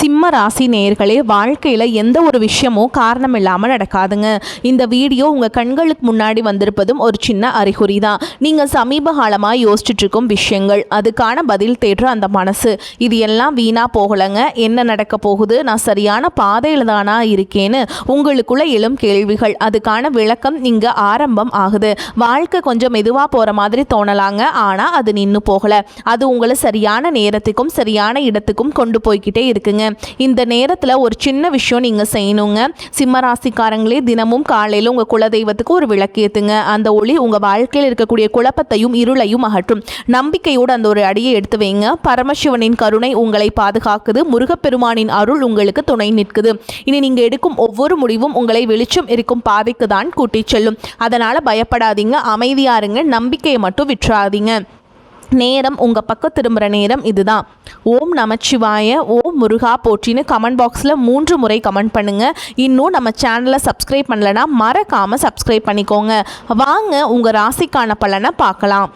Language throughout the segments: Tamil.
சிம்ம ராசி நேயர்களே, வாழ்க்கையில் எந்த ஒரு விஷயமும் காரணம் இல்லாமல் நடக்காதுங்க. இந்த வீடியோ உங்கள் கண்களுக்கு முன்னாடி வந்திருப்பதும் ஒரு சின்ன அறிகுறி தான். நீங்கள் சமீப காலமாக யோசிச்சுட்டு இருக்கும் விஷயங்கள், அதுக்கான பதில் தேடுற அந்த மனசு, இது எல்லாம் வீணாக போகலைங்க. என்ன நடக்க போகுது, நான் சரியான பாதையில் தானா இருக்கேன்னு உங்களுக்குள்ள எழும் கேள்விகள், அதுக்கான விளக்கம் இங்கே ஆரம்பம் ஆகுது. வாழ்க்கை கொஞ்சம் மெதுவாக போகிற மாதிரி தோணலாங்க, ஆனால் அது நின்று போகலை. அது உங்களை சரியான நேரத்துக்கும் சரியான இடத்துக்கும் கொண்டு போய்கிட்டே இருக்குங்க. இந்த நேரத்தில் ஒரு சின்ன விஷயம் நீங்கள் செய்யணுங்க. சிம்மராசிக்காரங்களே, தினமும் காலையில் உங்கள் குலதெய்வத்துக்கு ஒரு விளக்கேற்றுங்க. அந்த ஒளி உங்கள் வாழ்க்கையில் இருக்கக்கூடிய குழப்பத்தையும் இருளையும் அகற்றும். நம்பிக்கையோடு அந்த ஒரு அடியை எடுத்து வைங்க. பரமசிவனின் கருணை உங்களை பாதுகாக்குது. முருகப்பெருமானின் அருள் உங்களுக்கு துணை நிற்குது. இனி நீங்கள் எடுக்கும் ஒவ்வொரு முடிவும் உங்களை வெளிச்சம் இருக்கும் பாதைக்கு தான் கூட்டிச் செல்லும். அதனால் பயப்படாதீங்க, அமைதியா இருங்க, நம்பிக்கையை மட்டும் விட்டுறாதீங்க. நேரம் உங்கள் பக்கம் திரும்புகிற நேரம் இதுதான். ஓம் நமச்சிவாய, ஓம் முருகா போற்றின்னு கமெண்ட் பாக்ஸில் 3 முறை கமெண்ட் பண்ணுங்கள். இன்னும் நம்ம சேனலை சப்ஸ்கிரைப் பண்ணலைன்னா மறக்காமல் சப்ஸ்கிரைப் பண்ணிக்கோங்க. வாங்க உங்கள் ராசிக்கான பலனை பார்க்கலாம்.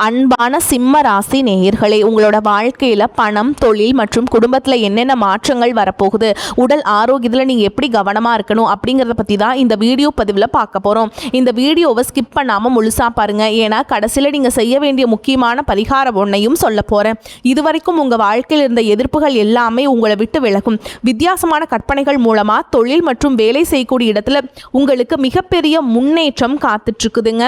அன்பான சிம்ம ராசி நேயர்களே, உங்களோட வாழ்க்கையில் பணம், தொழில் மற்றும் குடும்பத்தில் என்னென்ன மாற்றங்கள் வரப்போகுது, உடல் ஆரோக்கியத்தில் நீங்கள் எப்படி கவனமாக இருக்கணும் அப்படிங்கிறத பற்றி தான் இந்த வீடியோ பதிவில் பார்க்க போகிறோம். இந்த வீடியோவை ஸ்கிப் பண்ணாமல் முழுசாக பாருங்கள். ஏன்னா கடைசியில் நீங்கள் செய்ய வேண்டிய முக்கியமான பரிகாரம் ஒன்றையும் சொல்ல போகிறேன். இதுவரைக்கும் உங்கள் வாழ்க்கையில் இருந்த எதிர்ப்புகள் எல்லாமே உங்களை விட்டு விலகும். வித்தியாசமான கற்பனைகள் மூலமாக தொழில் மற்றும் வேலை செய்யக்கூடிய இடத்துல உங்களுக்கு மிகப்பெரிய முன்னேற்றம் காத்துட்ருக்குதுங்க.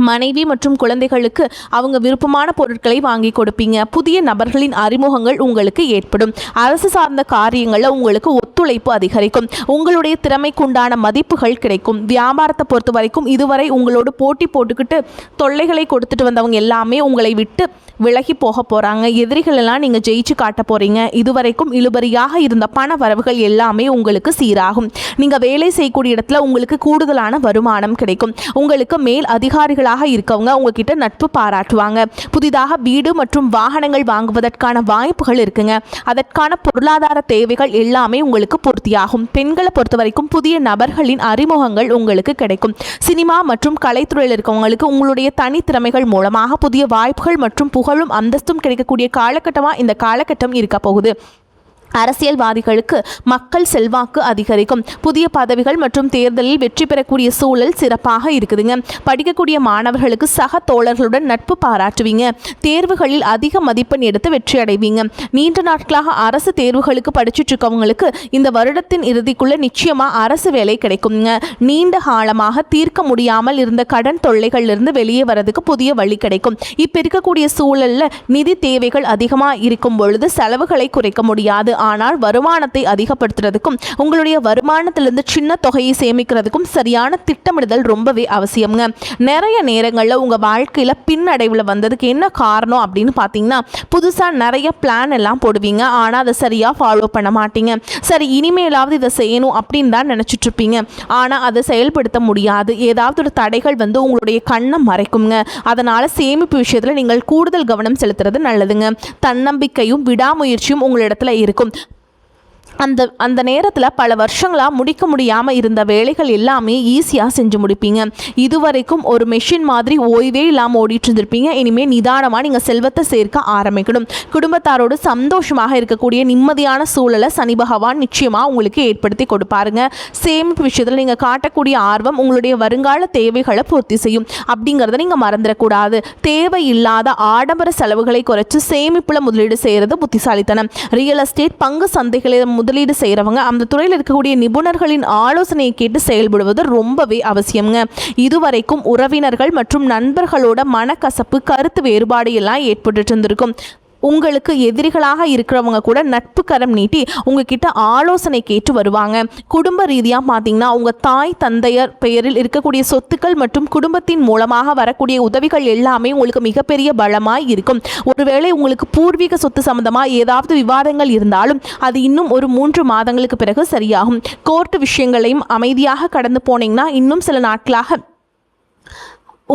மனைவி மற்றும் குழந்தைகளுக்கு அவங்க விருப்பமான பொருட்களை வாங்கி கொடுப்பீங்க. புதிய நபர்களின் அறிமுகங்கள் உங்களுக்கு ஏற்படும். அரசு சார்ந்த காரியங்களில் உங்களுக்கு ஒத்துழைப்பு அதிகரிக்கும். உங்களுடைய திறமைக்குண்டான மதிப்புகள் கிடைக்கும். வியாபாரத்தை பொறுத்த வரைக்கும் இதுவரை உங்களோட போட்டி போட்டுக்கிட்டு தொல்லைகளை கொடுத்துட்டு வந்தவங்க எல்லாமே உங்களை விட்டு விலகி போக போகிறாங்க. எதிரிகளெல்லாம் நீங்கள் ஜெயிச்சு காட்ட போகிறீங்க. இதுவரைக்கும் இழுபறியாக இருந்த பண வரவுகள் எல்லாமே உங்களுக்கு சீராகும். நீங்கள் வேலை செய்யக்கூடிய இடத்துல உங்களுக்கு கூடுதலான வருமானம் கிடைக்கும். உங்களுக்கு மேல் அதிகாரிகளாக இருக்கவங்க உங்ககிட்ட நட்பு பாராட்டுவாங்க. புதிதாக வீடு மற்றும் வாகனங்கள் வாங்குவதற்கான வாய்ப்புகள் இருக்குங்க. அதற்கான பொருளாதார தேவைகள் எல்லாமே உங்களுக்கு பூர்த்தியாகும். பெண்களை பொறுத்த வரைக்கும் புதிய நபர்களின் அறிமுகங்கள் உங்களுக்கு கிடைக்கும். சினிமா மற்றும் கலைத்துறையில் இருக்கவங்களுக்கு உங்களுடைய தனித்திறமைகள் மூலமாக புதிய வாய்ப்புகள் மற்றும் புகழும் அந்தஸ்தும் கிடைக்கக்கூடிய காலகட்டமாக இந்த காலகட்டம் இருக்க போகுது. அரசியல்வாதிகளுக்கு மக்கள் செல்வாக்கு அதிகரிக்கும். புதிய பதவிகள் மற்றும் தேர்தலில் வெற்றி பெறக்கூடிய சூழல் சிறப்பாக இருக்குதுங்க. படிக்கக்கூடிய மாணவர்களுக்கு சக தோழர்களுடன் நட்பு பாராட்டுவீங்க. தேர்வுகளில் அதிக மதிப்பெண் எடுத்து வெற்றி அடைவீங்க. நீண்ட நாட்களாக அரசு தேர்வுகளுக்கு படிச்சுட்டு இருக்கவங்களுக்கு இந்த வருடத்தின் இறுதிக்குள்ள நிச்சயமா அரசு வேலை கிடைக்குங்க. நீண்ட காலமாக தீர்க்க முடியாமல் இருந்த கடன் தொல்லைகளிலிருந்து வெளியே வரதுக்கு புதிய வழி கிடைக்கும். இப்ப இருக்கக்கூடிய சூழல்ல நிதி தேவைகள் அதிகமாக இருக்கும் பொழுது செலவுகளை குறைக்க முடியாது. ஆனால் வருமானத்தை அதிகப்படுத்துறதுக்கும் உங்களுடைய வருமானத்திலிருந்து சின்ன தொகையை சேமிக்கிறதுக்கும் சரியான திட்டமிடுதல் ரொம்பவே அவசியம்ங்க. நிறைய நேரங்களில் உங்கள் வாழ்க்கையில் பின்னடைவில் வந்ததுக்கு என்ன காரணம் அப்படின்னு பார்த்தீங்கன்னா, புதுசாக நிறைய பிளான் எல்லாம் போடுவீங்க, ஆனால் அதை சரியாக ஃபாலோ பண்ண மாட்டீங்க. சரி, இனிமேலாவது இதை செய்யணும் அப்படின்னு தான் நினச்சிட்டு இருப்பீங்க, ஆனால் அதை செயல்படுத்த முடியாது. ஏதாவது ஒரு தடைகள் வந்து உங்களுடைய கண்ணை மறைக்குங்க. அதனால் சேமிப்பு விஷயத்தில் நீங்கள் கூடுதல் கவனம் செலுத்துறது நல்லதுங்க. தன்னம்பிக்கையும் விடாமுயற்சியும் உங்களிடத்துல இருக்கும். அந்த நேரத்தில் பல வருஷங்களாக முடிக்க முடியாமல் இருந்த வேலைகள் எல்லாமே ஈஸியாக செஞ்சு முடிப்பீங்க. இதுவரைக்கும் ஒரு மெஷின் மாதிரி ஓய்வே இல்லாமல் ஓடிட்டு இருந்திருப்பீங்க. இனிமேல் நிதானமாக நீங்கள் செல்வத்தை சேர்க்க ஆரம்பிக்கணும். குடும்பத்தாரோடு சந்தோஷமாக இருக்கக்கூடிய நிம்மதியான சூழலை சனி பகவான் நிச்சயமாக உங்களுக்கு ஏற்படுத்தி கொடுப்பாருங்க. சேமிப்பு விஷயத்தில் நீங்கள் காட்டக்கூடிய ஆர்வம் உங்களுடைய வருங்கால தேவைகளை பூர்த்தி செய்யும். அப்படிங்கிறத நீங்கள் மறந்துடக்கூடாது. தேவையில்லாத ஆடம்பர செலவுகளை குறைச்சி சேமிப்பில் முதலீடு செய்கிறது புத்திசாலித்தனம். ரியல் எஸ்டேட், பங்கு சந்தைகளை முதலீடு செய்கிறவங்க அந்த துறையில் இருக்கக்கூடிய நிபுணர்களின் ஆலோசனையை கேட்டு செயல்படுவது ரொம்பவே அவசியம்ங்க. இதுவரைக்கும் உறவினர்கள் மற்றும் நண்பர்களோட மனக்கசப்பு, கருத்து வேறுபாடு எல்லாம் ஏற்பட்டு இருந்திருக்கும். உங்களுக்கு எதிரிகளாக இருக்கிறவங்க கூட நட்பு கரம் நீட்டி உங்ககிட்ட ஆலோசனை கேட்டு வருவாங்க. குடும்ப ரீதியாக பார்த்தீங்கன்னா உங்கள் தாய் தந்தையர் பெயரில் இருக்கக்கூடிய சொத்துக்கள் மற்றும் குடும்பத்தின் மூலமாக வரக்கூடிய உதவிகள் எல்லாமே உங்களுக்கு மிகப்பெரிய பலமாய் இருக்கும். ஒருவேளை உங்களுக்கு பூர்வீக சொத்து சம்பந்தமாக ஏதாவது விவாதங்கள் இருந்தாலும் அது இன்னும் ஒரு 3 மாதங்களுக்கு பிறகு சரியாகும். கோர்ட்டு விஷயங்களையும் அமைதியாக கடந்து போனீங்கன்னா இன்னும் சில நாட்களாக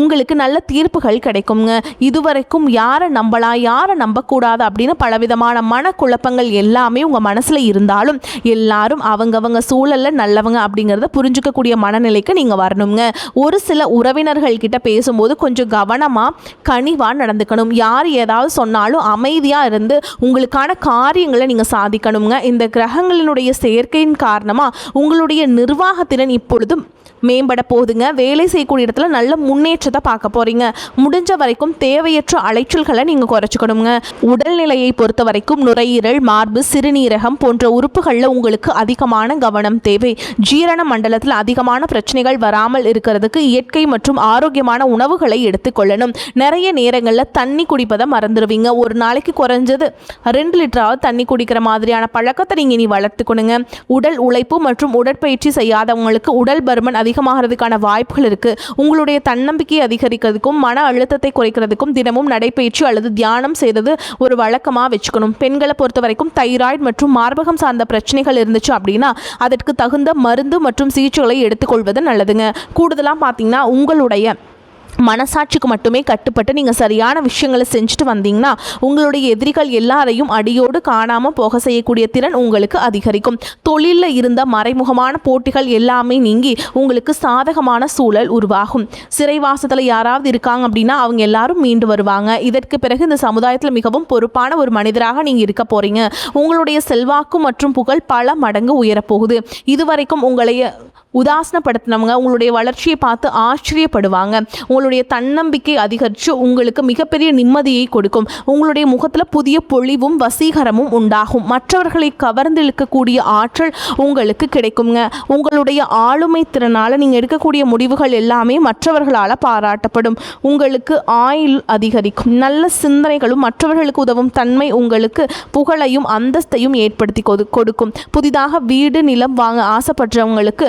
உங்களுக்கு நல்ல தீர்ப்புகள் கிடைக்குங்க. இதுவரைக்கும் யாரை நம்பலாம் யாரை நம்பக்கூடாது அப்படின்னு பலவிதமான மனக்குழப்பங்கள் எல்லாமே உங்கள் மனசில் இருந்தாலும் எல்லாரும் அவங்கவங்க சூழலில் நல்லவங்க அப்படிங்கிறத புரிஞ்சுக்கக்கூடிய மனநிலைக்கு நீங்கள் வரணுங்க. ஒரு சில உறவினர்கள் கிட்ட பேசும்போது கொஞ்சம் கவனமாக கனிவாக நடந்துக்கணும். யார் ஏதாவது சொன்னாலும் அமைதியாக இருந்து உங்களுக்கான காரியங்களை நீங்கள் சாதிக்கணுங்க. இந்த கிரகங்களினுடைய சேர்க்கையின் காரணமாக உங்களுடைய நிர்வாகத்திறன் இப்பொழுதும் மேம்பட போகுதுங்க. வேலை செய்யக்கூடிய இடத்துல நல்ல முன்னேற்றத்தை பார்க்க போகிறீங்க. முடிஞ்ச வரைக்கும் தேவையற்ற அலைச்சல்களை நீங்கள் குறைச்சிக்கணுங்க. உடல்நிலையை பொறுத்த வரைக்கும் நுரையீரல், மார்பு, சிறுநீரகம் போன்ற உறுப்புகளில் உங்களுக்கு அதிகமான கவனம் தேவை. ஜீரண மண்டலத்தில் அதிகமான பிரச்சனைகள் வராமல் இருக்கிறதுக்கு இயற்கை மற்றும் ஆரோக்கியமான உணவுகளை எடுத்துக்கொள்ளணும். நிறைய நேரங்களில் தண்ணி குடிப்பதை மறந்துடுவீங்க. ஒரு நாளைக்கு குறைஞ்சது 2 லிட்டராவது தண்ணி குடிக்கிற மாதிரியான பழக்கத்தை நீங்கள் இனி வளர்த்துக்கணுங்க. உடல் உழைப்பு மற்றும் உடற்பயிற்சி செய்யாதவங்களுக்கு உடல் பருமன் அதிகமாகிறதுக்கான வாய்ப்புகள் இருக்கு. உங்களுடைய தன்னம்பிக்கையை அதிகரிக்கிறதுக்கும் மன அழுத்தத்தை குறைக்கிறதுக்கும் தினமும் நடைபயிற்சி அல்லது தியானம் செய்தது ஒரு வழக்கமாக வச்சுக்கணும். பெண்களை பொறுத்த வரைக்கும் தைராய்டு மற்றும் மார்பகம் சார்ந்த பிரச்சனைகள் இருந்துச்சு அப்படின்னா அதற்கு தகுந்த மருந்து மற்றும் சிகிச்சைகளை எடுத்துக்கொள்வது நல்லதுங்க. கூடுதலாக பார்த்தீங்கன்னா உங்களுடைய மனசாட்சிக்கு மட்டுமே கட்டுப்பட்டு நீங்கள் சரியான விஷயங்களை செஞ்சுட்டு வந்தீங்கன்னா உங்களுடைய எதிரிகள் எல்லாரையும் அடியோடு காணாமல் போக செய்யக்கூடிய திறன் உங்களுக்கு அதிகரிக்கும். தொழிலில் இருந்த மறைமுகமான போட்டிகள் எல்லாமே நீங்கி உங்களுக்கு சாதகமான சூழல் உருவாகும். சிறைவாசத்தில் யாராவது இருக்காங்க அப்படின்னா அவங்க எல்லாரும் மீண்டு வருவாங்க. இதற்கு பிறகு இந்த சமுதாயத்தில் மிகவும் பொறுப்பான ஒரு மனிதராக நீங்கள் இருக்க போகிறீங்க. உங்களுடைய செல்வாக்கு மற்றும் புகழ் பல மடங்கு உயரப்போகுது. இதுவரைக்கும் உங்களை உதாசனப்படுத்தினவங்க உங்களுடைய வளர்ச்சியை பார்த்து ஆச்சரியப்படுவாங்க. உங்களுடைய தன்னம்பிக்கை அதிகரித்து உங்களுக்கு மிகப்பெரிய நிம்மதியை கொடுக்கும். உங்களுடைய முகத்தில் புதிய பொலிவும் வசீகரமும் உண்டாகும். மற்றவர்களை கவர்ந்து இழுக்கக்கூடிய ஆற்றல் உங்களுக்கு கிடைக்குங்க. உங்களுடைய ஆளுமை திறனால் நீங்கள் எடுக்கக்கூடிய முடிவுகள் எல்லாமே மற்றவர்களால் பாராட்டப்படும். உங்களுக்கு ஆயுள் அதிகரிக்கும். நல்ல சிந்தனைகளும் மற்றவர்களுக்கு உதவும் தன்மை உங்களுக்கு புகழையும் அந்தஸ்தையும் ஏற்படுத்தி கொடுக்கும். புதிதாக வீடு நிலம் வாங்க ஆசைப்படுறவங்களுக்கு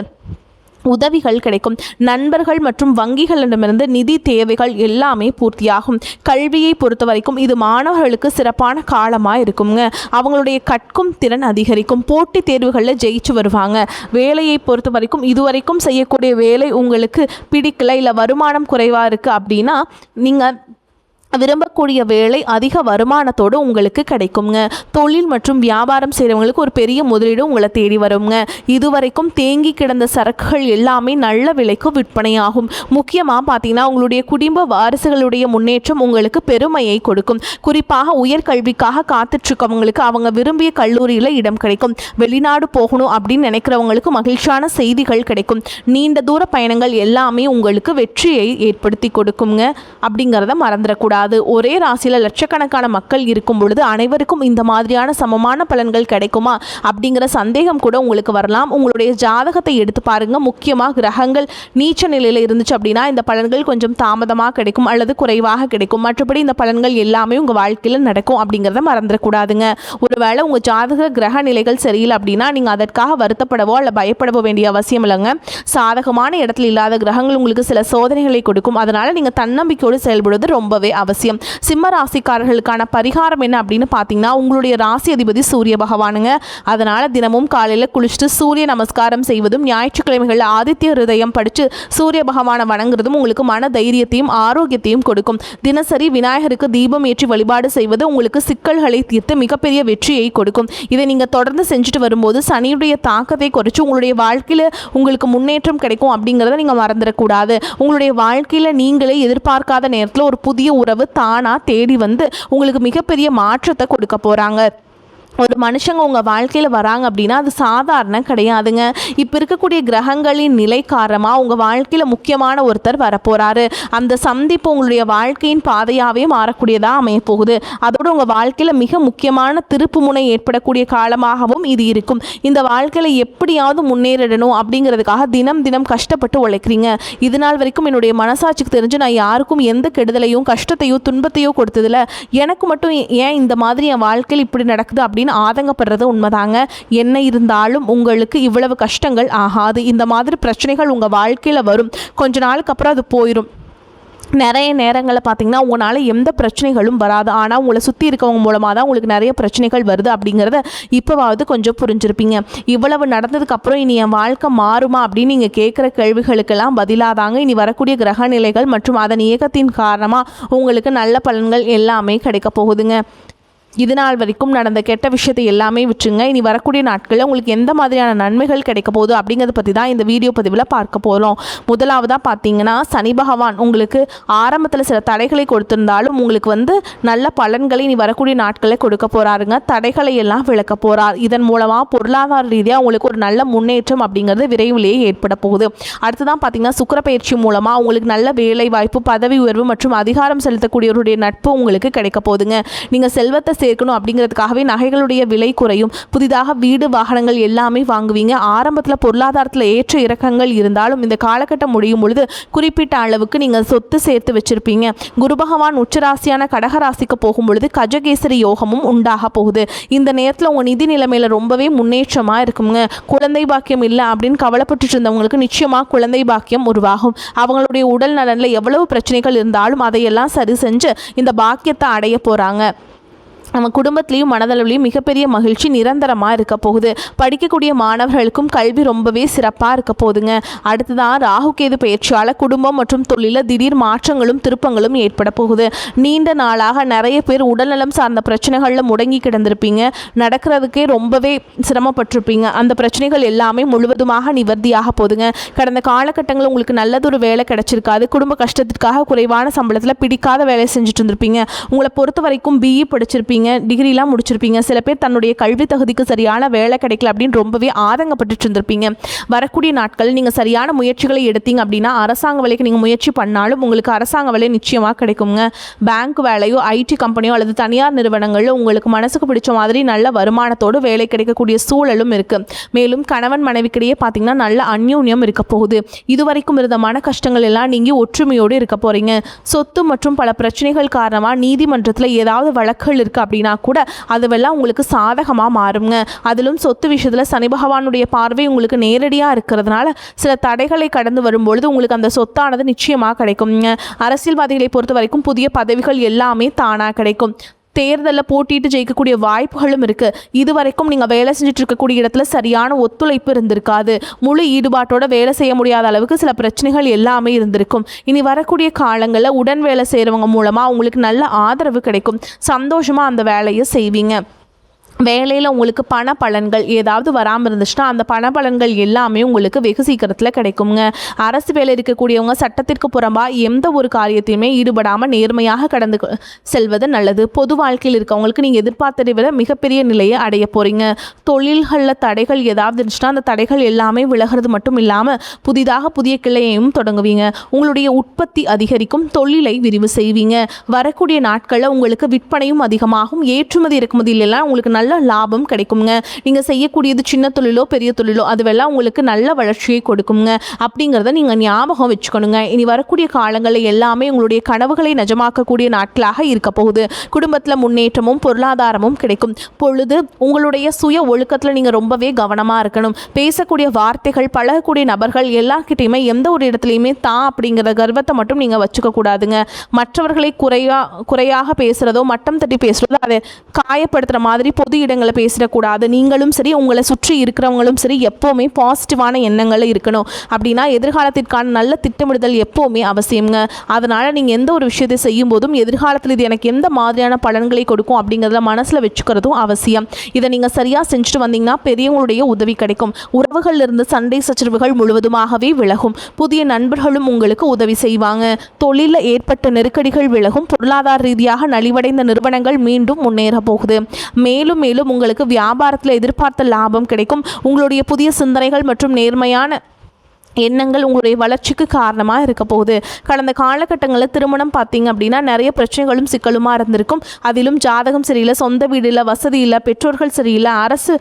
உதவிகள் கிடைக்கும். நண்பர்கள் மற்றும் வங்கிகளிடமிருந்து நிதி தேவைகள் எல்லாமே பூர்த்தியாகும். கல்வியை பொறுத்த வரைக்கும் இது மாணவர்களுக்கு சிறப்பான காலமாக இருக்குங்க. அவங்களுடைய கற்கும் திறன் அதிகரிக்கும். போட்டித் தேர்வுகளில் ஜெயிச்சு வருவாங்க. வேலையை பொறுத்த வரைக்கும் இதுவரைக்கும் செய்யக்கூடிய வேலை உங்களுக்கு பிடிக்கல, இல்லை வருமானம் குறைவாக இருக்குது அப்படின்னா நீங்கள் விரும்பக்கூடிய வேலை அதிக வருமானத்தோடு உங்களுக்கு கிடைக்குங்க. தொழில் மற்றும் வியாபாரம் செய்கிறவங்களுக்கு ஒரு பெரிய முதலீடு உங்களை தேடி வருங்க. இதுவரைக்கும் தேங்கி கிடந்த சரக்குகள் எல்லாமே நல்ல விலைக்கு விற்பனையாகும். முக்கியமாக பார்த்தீங்கன்னா உங்களுடைய குடும்ப வாரிசுகளுடைய முன்னேற்றம் உங்களுக்கு பெருமையை கொடுக்கும். குறிப்பாக உயர்கல்விக்காக காத்துட்ருக்கவங்களுக்கு அவங்க விரும்பிய கல்லூரியில் இடம் கிடைக்கும். வெளிநாடு போகணும் அப்படின்னு நினைக்கிறவங்களுக்கு மகிழ்ச்சியான செய்திகள் கிடைக்கும். நீண்ட தூர பயணங்கள் எல்லாமே உங்களுக்கு வெற்றியை ஏற்படுத்தி கொடுக்குங்க. அப்படிங்கிறத மறந்துடக்கூடாது. ஒரே ராசியில் லட்சக்கணக்கான மக்கள் இருக்கும் பொழுது அனைவருக்கும் இந்த மாதிரியான சமமான பலன்கள் கிடைக்குமா அப்படிங்கிற சந்தேகம் கூட உங்களுக்கு வரலாம். உங்களுடைய ஜாதகத்தை எடுத்து பாருங்க. முக்கியமாக கிரகங்கள் நீச்ச நிலையில் இருந்துச்சு அப்படின்னா இந்த பலன்கள் கொஞ்சம் தாமதமாக கிடைக்கும் அல்லது குறைவாக கிடைக்கும். மற்றபடி இந்த பலன்கள் எல்லாமே உங்கள் வாழ்க்கையில் நடக்கும் அப்படிங்கிறத மறந்துடக்கூடாதுங்க. ஒருவேளை உங்கள் ஜாதக கிரக நிலைகள் சரியில்லை அப்படின்னா நீங்கள் அதற்காக வருத்தப்படவோ அல்ல பயப்படவோ வேண்டிய அவசியம் இல்லைங்க. சாதகமான இடத்துல இல்லாத கிரகங்கள் உங்களுக்கு சில சோதனைகளை கொடுக்கும். அதனால் நீங்கள் தன்னம்பிக்கையோடு செயல்படுவது ரொம்பவே அவசியம். சிம்ம ராசிக்காரர்களுக்கான பரிகாரம் என்ன அப்படின்னு பார்த்தீங்கன்னா உங்களுடைய ராசி அதிபதி சூரிய பகவானுங்க. அதனால் தினமும் காலையில் குளிச்சுட்டு சூரிய நமஸ்காரம் செய்வதும் ஞாயிற்றுக்கிழமைகளில் ஆதித்ய ஹிருதயம் படித்து சூரிய பகவானை வணங்குறதும் உங்களுக்கு மன தைரியத்தையும் ஆரோக்கியத்தையும் கொடுக்கும். தினசரி விநாயகருக்கு தீபம் ஏற்றி வழிபாடு செய்வது உங்களுக்கு சிக்கல்களை தீர்த்து மிகப்பெரிய வெற்றியை கொடுக்கும். இதை நீங்கள் தொடர்ந்து செஞ்சுட்டு வரும்போது சனியுடைய தாக்கத்தை குறைச்சி உங்களுடைய வாழ்க்கையில் உங்களுக்கு முன்னேற்றம் கிடைக்கும் அப்படிங்கிறத நீங்கள் மறந்துடக்கூடாது. உங்களுடைய வாழ்க்கையில் நீங்களே எதிர்பார்க்காத நேரத்தில் ஒரு புதிய உறவு தானாக தேடி வந்து உங்களுக்கு மிகப்பெரிய மாற்றத்தை கொடுக்க போகிறாங்க. ஒரு மனுஷங்க உங்கள் வாழ்க்கையில் வராங்க அப்படின்னா அது சாதாரண கிடையாதுங்க. இப்போ இருக்கக்கூடிய கிரகங்களின் நிலை காரணமாக உங்கள் வாழ்க்கையில் முக்கியமான ஒருத்தர் வரப்போகிறாரு. அந்த சந்திப்பு உங்களுடைய வாழ்க்கையின் பாதையாகவே மாறக்கூடியதாக அமையப்போகுது. அதோடு உங்கள் வாழ்க்கையில் மிக முக்கியமான திருப்பு முனை ஏற்படக்கூடிய காலமாகவும் இது இருக்கும். இந்த வாழ்க்கையில் எப்படியாவது முன்னேறிடணும் அப்படிங்கிறதுக்காக தினம் தினம் கஷ்டப்பட்டு உழைக்கிறீங்க. இது நாள் வரைக்கும் என்னுடைய மனசாட்சிக்கு தெரிஞ்சு நான் யாருக்கும் எந்த கெடுதலையும் கஷ்டத்தையோ துன்பத்தையோ கொடுத்ததில்ல, எனக்கு மட்டும் ஏன் இந்த மாதிரி என் வாழ்க்கையில் இப்படி நடக்குது அப்படின்னு ஆதங்கப்படுறது உண்மைதாங்க. என்ன இருந்தாலும் உங்களுக்கு இவ்வளவு கஷ்டங்கள் ஆகாது. இந்த மாதிரி பிரச்சனைகள் உங்கள் வாழ்க்கையில் வரும். கொஞ்ச நாளுக்கு அப்புறம் அது போயிடும். நிறைய நேரங்களில் பார்த்தீங்கன்னா உங்களால் எந்த பிரச்சனைகளும் வராது. ஆனால் உங்களை சுற்றி இருக்கவங்க மூலமாக தான் உங்களுக்கு நிறைய பிரச்சனைகள் வருது அப்படிங்கிறத இப்போவாவது கொஞ்சம் புரிஞ்சிருப்பீங்க. இவ்வளவு நடந்ததுக்கப்புறம் இனி என் வாழ்க்கை மாறுமா அப்படின்னு நீங்கள் கேட்குற கேள்விகளுக்கெல்லாம் பதிலாதாங்க இனி வரக்கூடிய கிரக நிலைகள் மற்றும் அதன் இயக்கத்தின் காரணமாக உங்களுக்கு நல்ல பலன்கள் எல்லாமே கிடைக்க போகுதுங்க. இது நாள் வரைக்கும் நடந்த கெட்ட விஷயத்தை எல்லாமே விட்டுருங்க. இனி வரக்கூடிய நாட்களில் உங்களுக்கு எந்த மாதிரியான நன்மைகள் கிடைக்க போகுது அப்படிங்கிறத பற்றி தான் இந்த வீடியோ பதிவில் பார்க்க போகிறோம். முதலாவதாக பார்த்தீங்கன்னா சனி பகவான் உங்களுக்கு ஆரம்பத்தில் சில தடைகளை கொடுத்திருந்தாலும் உங்களுக்கு நல்ல பலன்களை இனி வரக்கூடிய நாட்களில் கொடுக்க போகிறாருங்க. தடைகளை எல்லாம் விளக்க போகிறார். இதன் மூலமாக பொருளாதார ரீதியாக உங்களுக்கு ஒரு நல்ல முன்னேற்றம் அப்படிங்கிறது விரைவிலேயே ஏற்பட போகுது. அடுத்ததான் பார்த்தீங்கன்னா சுக்கிர பயிற்சி மூலமாக உங்களுக்கு நல்ல வேலை வாய்ப்பு, பதவி உயர்வு மற்றும் அதிகாரம் செலுத்தக்கூடியவருடைய நட்பு உங்களுக்கு கிடைக்க போகுதுங்க. நீங்கள் செல்வத்தை சேர்க்கணும் அப்படிங்கிறதுக்காகவே நகைகளுடைய விலை குறையும். புதிதாக வீடு வாகனங்கள் எல்லாமே வாங்குவீங்க. ஆரம்பத்தில் பொருளாதாரத்தில் ஏற்ற இறக்கங்கள் இருந்தாலும் இந்த காலகட்டம் முடியும் பொழுது குறிப்பிட்ட அளவுக்கு நீங்கள் சொத்து சேர்த்து வச்சிருப்பீங்க. குரு பகவான் உச்சராசியான கடகராசிக்கு போகும் பொழுது கஜகேசரி யோகமும் உண்டாக போகுது. இந்த நேரத்தில் உங்கள் நிதி நிலைமையில் ரொம்பவே முன்னேற்றமாக இருக்குங்க. குழந்தை பாக்கியம் இல்லை அப்படின்னு கவலைப்பட்டு இருந்தவங்களுக்கு நிச்சயமாக குழந்தை பாக்கியம் உருவாகும். அவங்களுடைய உடல் நலனில் எவ்வளவு பிரச்சனைகள் இருந்தாலும் அதையெல்லாம் சரி செஞ்சு இந்த பாக்கியத்தை அடைய போகிறாங்க. நம்ம குடும்பத்திலையும் மனதளவுலையும் மிகப்பெரிய மகிழ்ச்சி நிரந்தரமாக இருக்க போகுது. படிக்கக்கூடிய மாணவர்களுக்கும் கல்வி ரொம்பவே சிறப்பாக இருக்க போகுதுங்க. அடுத்ததான் ராகுகேது பயிற்சியால் குடும்பம் மற்றும் தொழிலில் திடீர் மாற்றங்களும் திருப்பங்களும் ஏற்பட போகுது. நீண்ட நாளாக நிறைய பேர் உடல்நலம் சார்ந்த பிரச்சனைகளில் முடங்கி கிடந்திருப்பீங்க. நடக்கிறதுக்கே ரொம்பவே சிரமப்பட்டிருப்பீங்க. அந்த பிரச்சனைகள் எல்லாமே முழுவதுமாக நிவர்த்தியாக போகுதுங்க. கடந்த காலகட்டங்களில் உங்களுக்கு நல்லதொரு வேலை கிடைச்சிருக்காது. குடும்ப கஷ்டத்திற்காக குறைவான சம்பளத்தில் பிடிக்காத வேலை செஞ்சுட்டு இருந்திருப்பீங்க. உங்களை பொறுத்த வரைக்கும் பிஇ படிச்சிருப்பீங்க, டிகிரிலாம் முடிச்சிருப்பீங்க. சில பேர் தன்னுடைய கல்வி தகுதிக்கு சரியான வேலை கிடைக்கல அப்படின்னு ரொம்பவே ஆதங்கப்பட்டு இருந்திருப்பீங்க. வரக்கூடிய நாட்கள் நீங்கள் சரியான முயற்சிகளை எடுத்தீங்க அப்படின்னா அரசாங்க வேலைக்கு நீங்கள் முயற்சி பண்ணாலும் உங்களுக்கு அரசாங்க வேலை நிச்சயமாக கிடைக்குங்க. பேங்க் வேலையோ, ஐடி கம்பெனியோ அல்லது தனியார் நிறுவனங்களில் உங்களுக்கு மனசுக்கு பிடிச்ச மாதிரி நல்ல வருமானத்தோடு வேலை கிடைக்கக்கூடிய சூழலும் இருக்குது. மேலும் கணவன் மனைவிக்கிடையே பார்த்தீங்கன்னா நல்ல அந்யோன்யம் இருக்க போகுது. இதுவரைக்கும் இருந்த மன கஷ்டங்கள் எல்லாம் நீங்கள் ஒற்றுமையோடு இருக்க போகிறீங்க. சொத்து மற்றும் பல பிரச்சனைகள் காரணமாக நீதிமன்றத்தில் ஏதாவது வழக்குகள் இருக்குது அப்படின்னா கூட அதுவெல்லாம் உங்களுக்கு சாதகமாக மாறுங்க. அதிலும் சொத்து விஷயத்தில் சனி பகவானுடைய பார்வை உங்களுக்கு நேரடியாக இருக்கிறதுனால சில தடைகளை கடந்து வரும்பொழுது உங்களுக்கு அந்த சொத்தானது நிச்சயமாக கிடைக்குங்க. அரசியல்வாதிகளை பொறுத்த வரைக்கும் புதிய பதவிகள் எல்லாமே தானாக கிடைக்கும். தேர்தலில் போட்டிட்டு ஜெயிக்கக்கூடிய வாய்ப்புகளும் இருக்குது. இதுவரைக்கும் நீங்கள் வேலை செஞ்சுட்டு இருக்கக்கூடிய இடத்துல சரியான ஒத்துழைப்பு இருந்திருக்காது. முழு ஈடுபாட்டோட வேலை செய்ய முடியாத அளவுக்கு சில பிரச்சனைகள் எல்லாமே இருந்திருக்கும். இனி வரக்கூடிய காலங்களில் உடன் வேலை செய்கிறவங்க மூலமாக உங்களுக்கு நல்ல ஆதரவு கிடைக்கும். சந்தோஷமாக அந்த வேலையை செய்வீங்க. வேலையில் உங்களுக்கு பண பலன்கள் ஏதாவது வராமல் இருந்துச்சுன்னா அந்த பண பலன்கள் எல்லாமே உங்களுக்கு வெகு சீக்கிரத்தில் கிடைக்குங்க. அரசு வேலை இருக்கக்கூடியவங்க சட்டத்திற்கு புறம்பாக எந்த ஒரு காரியத்தையுமே ஈடுபடாமல் நேர்மையாக கடந்து செல்வது நல்லது. பொது வாழ்க்கையில் இருக்கவங்களுக்கு நீங்கள் எதிர்பார்த்ததை விட மிகப்பெரிய நிலையை அடைய போகிறீங்க. தொழில்களில் தடைகள் ஏதாவது இருந்துச்சுன்னா அந்த தடைகள் எல்லாமே விலகிறது மட்டும் இல்லாமல் புதிய கிளையையும் தொடங்குவீங்க. உங்களுடைய உற்பத்தி அதிகரிக்கும். தொழிலை விரிவு செய்வீங்க. வரக்கூடிய நாட்களில் உங்களுக்கு விற்பனையும் அதிகமாகும். ஏற்றுமதி இறக்குமதியிலெல்லாம் உங்களுக்கு நல்ல லாபம் கிடைக்குங்க. நீங்கள் செய்யக்கூடியது சின்ன தொழிலோ பெரிய தொழிலோ அதுவெல்லாம் உங்களுக்கு நல்ல வளர்ச்சியை கொடுக்குங்க. அப்படிங்கிறத நீங்கள் ஞாபகம் வச்சுக்கணுங்க. இனி வரக்கூடிய காலங்களில் எல்லாமே உங்களுடைய கனவுகளை நிஜமாக்கக்கூடிய நாட்களாக இருக்க போகுது. குடும்பத்தில் முன்னேற்றமும் பொருளாதாரமும் கிடைக்கும். பொழுது உங்களுடைய சுய ஒழுக்கத்தில் நீங்கள் ரொம்பவே கவனமாக இருக்கணும். பேசக்கூடிய வார்த்தைகள், பழகக்கூடிய நபர்கள் எல்லார்கிட்டையுமே எந்த ஒரு இடத்துலையுமே அப்படிங்கிற கர்வத்தை மட்டும் நீங்கள் வச்சுக்க கூடாதுங்க. மற்றவர்களை குறையாக பேசுகிறதோ மட்டம் தட்டி பேசுகிறதோ அதை காயப்படுத்துகிற மாதிரி பொது இடங்களை பேசிடக்கூடாது. நீங்களும் சரி உங்களை சுற்றி இருக்கிறவங்களும் சரி எப்போவுமே பாசிட்டிவான எண்ணங்கள் இருக்கணும். அப்படின்னா எதிர்காலத்திற்கான நல்ல திட்டமிடுதல் எப்போவுமே அவசியங்க. அதனால் நீங்கள் எந்த ஒரு விஷயத்தை செய்யும் போதும் எதிர்காலத்தில் இது எனக்கு எந்த மாதிரியான பலன்களை கொடுக்கும் அப்படிங்கிறத மனசில் வச்சுக்கிறதும் அவசியம். இதை நீங்கள் சரியாக செஞ்சுட்டு வந்தீங்கன்னா பெரியவங்களுடைய உதவி கிடைக்கும். உறவுகளில் இருந்து சண்டை சச்சரவுகள் முழுவதுமாகவே விலகும். புதிய நண்பர்களும் உங்களுக்கு உதவி செய்வாங்க. தொழிலில் ஏற்பட்ட நெருக்கடிகள் விலகும். பொருளாதார ரீதியாக நலிவடைந்த நிறுவனங்கள் மீண்டும் முன்னேற போகுது. மேலும் உங்களுக்கு வியாபாரத்தில் எதிர்பார்த்த லாபம் கிடைக்கும். உங்களுடைய புதிய சிந்தனைகள் மற்றும் நேர்மையான எண்ணங்கள் உங்களுடைய வளர்ச்சிக்கு காரணமாக இருக்க போகுது. கடந்த காலகட்டங்களில் திருமணம் பார்த்தீங்க அப்படின்னா நிறைய பிரச்சனைகளும் சிக்கலுமாக இருந்திருக்கும். அதிலும் ஜாதகம் சரியில்லை, சொந்த வீடு இல்லை, வசதி இல்லை, பெற்றோர்கள் சரியில்லை, அரசு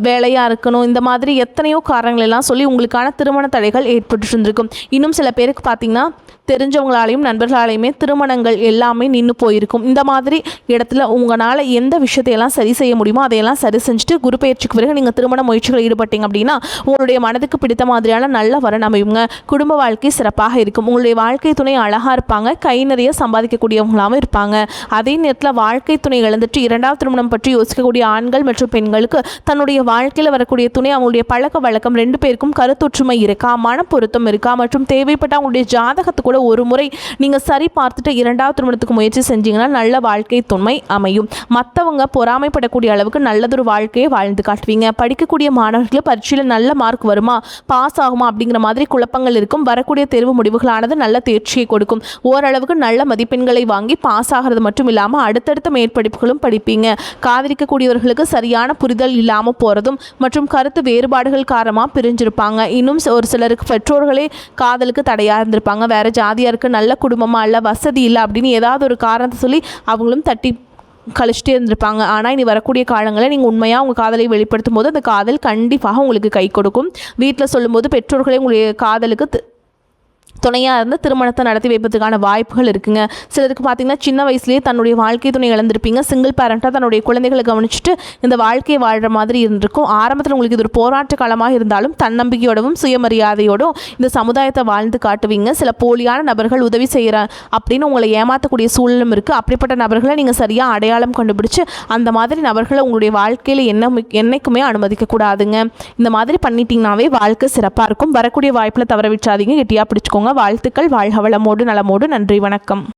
வேலையாக இருக்கணும், இந்த மாதிரி எத்தனையோ காரணங்கள் எல்லாம் சொல்லி உங்களுக்கான திருமண தடைகள் ஏற்பட்டு இருந்திருக்கும். இன்னும் சில பேருக்கு பார்த்தீங்கன்னா தெரிஞ்சவங்களாலையும் நண்பர்களாலையுமே திருமணங்கள் எல்லாமே நின்று போயிருக்கும். இந்த மாதிரி இடத்துல உங்களால் எந்த விஷயத்தையெல்லாம் சரி செய்ய முடியுமோ அதையெல்லாம் சரி செஞ்சுட்டு குரு பயிற்சிக்கு பிறகு நீங்கள் திருமண முயற்சிகள் ஈடுபட்டீங்க அப்படின்னா உங்களுடைய மனதுக்கு பிடித்த மாதிரியான நல்ல வரன் அமையுங்க. குடும்ப வாழ்க்கை சிறப்பாக இருக்கும். உங்களுடைய வாழ்க்கை துணை அழகாக இருப்பாங்க, கை நிறைய சம்பாதிக்கக்கூடியவங்களாகவும் இருப்பாங்க. அதே நேரத்தில் வாழ்க்கை துணை இழந்துட்டு இரண்டாவது திருமணம் பற்றி யோசிக்கக்கூடிய ஆண்கள் மற்றும் பெண்களுக்கு தன்னுடைய வாழ்க்கையில் வரக்கூடிய துணை அவங்களுடைய பழக்க வழக்கம் ரெண்டு பேருக்கும் கருத்தொற்றுமை இருக்கா, மன பொருத்தம் இருக்கா மற்றும் தேவைப்பட்ட அவங்களுடைய ஜாதகத்தை கூட ஒரு முறை நீங்கள் சரி பார்த்துட்டு இரண்டாவது திருமணத்துக்கு முயற்சி செஞ்சீங்கன்னா நல்ல வாழ்க்கை துணை அமையும். மற்றவங்க பொறாமைப்படக்கூடிய அளவுக்கு நல்லதொரு வாழ்க்கையை வாழ்ந்து காட்டுவீங்க. படிக்கக்கூடிய மாணவர்களுக்கு பரீட்சையில் நல்ல மார்க் வருமா, பாஸ் ஆகுமா அப்படிங்கிற மாதிரி குழப்பங்கள் இருக்கும். வரக்கூடிய தேர்வு முடிவுகளானது நல்ல தேர்ச்சியை கொடுக்கும். ஓரளவுக்கு நல்ல மதிப்பெண்களை வாங்கி பாஸ் ஆகிறது மட்டும் இல்லாமல் அடுத்தடுத்த மேற்படிப்புகளும் படிப்பீங்க. காதலிக்கக்கூடியவர்களுக்கு சரியான புரிதல் இல்லாமல் போகிறதும் மற்றும் கருத்து வேறுபாடுகள் காரணமாக பிரிஞ்சிருப்பாங்க. இன்னும் ஒரு சிலருக்கு பெற்றோர்களே காதலுக்கு தடையாக இருந்திருப்பாங்க. வேறு ஜாதியாருக்கு நல்ல குடும்பமாக இல்லை, வசதி இல்லை அப்படின்னு ஏதாவது ஒரு காரணத்தை சொல்லி அவங்களும் தட்டி கழிச்சிட்டே இருந்திருப்பாங்க. ஆனால் இனி வரக்கூடிய காலங்களில் நீங்கள் உண்மையாக உங்கள் காதலை வெளிப்படுத்தும் போது அந்த காதல் கண்டிப்பாக உங்களுக்கு கை கொடுக்கும். வீட்டில் சொல்லும்போது பெற்றோர்களே உங்களுடைய காதலுக்கு துணையாக இருந்து திருமணத்தை நடத்தி வைப்பதற்கான வாய்ப்புகள் இருக்குங்க. சிலருக்கு பார்த்திங்கன்னா சின்ன வயசுலேயே தன்னுடைய வாழ்க்கை துணை இழந்திருப்பீங்க. சிங்கிள் பேரண்ட்டாக தன்னுடைய குழந்தைகளை கவனிச்சுட்டு இந்த வாழ்க்கையை வாழ்கிற மாதிரி இருந்திருக்கும். ஆரம்பத்தில் உங்களுக்கு இது ஒரு போராட்ட காலமாக இருந்தாலும் தன்னம்பிக்கையோடவும் சுயமரியாதையோடும் இந்த சமுதாயத்தை வாழ்ந்து காட்டுவீங்க. சில போலியான நபர்கள் உதவி செய்கிற அப்படின்னு உங்களை ஏமாற்றக்கூடிய சூழலும் இருக்குது. அப்படிப்பட்ட நபர்களை நீங்கள் சரியாக அடையாளம் கண்டுபிடிச்சு அந்த மாதிரி நபர்களை உங்களுடைய வாழ்க்கையில் என்னைக்குமே அனுமதிக்கக்கூடாதுங்க. இந்த மாதிரி பண்ணிட்டீங்கன்னாவே வாழ்க்கை சிறப்பாக இருக்கும். வரக்கூடிய வாய்ப்பில் தவற விட்டாதீங்க, கெட்டியாக பிடிச்சிக்கோங்க. வாழ்த்துக்கள். வாழ்க வளமோடு நலமோடு. நன்றி, வணக்கம்.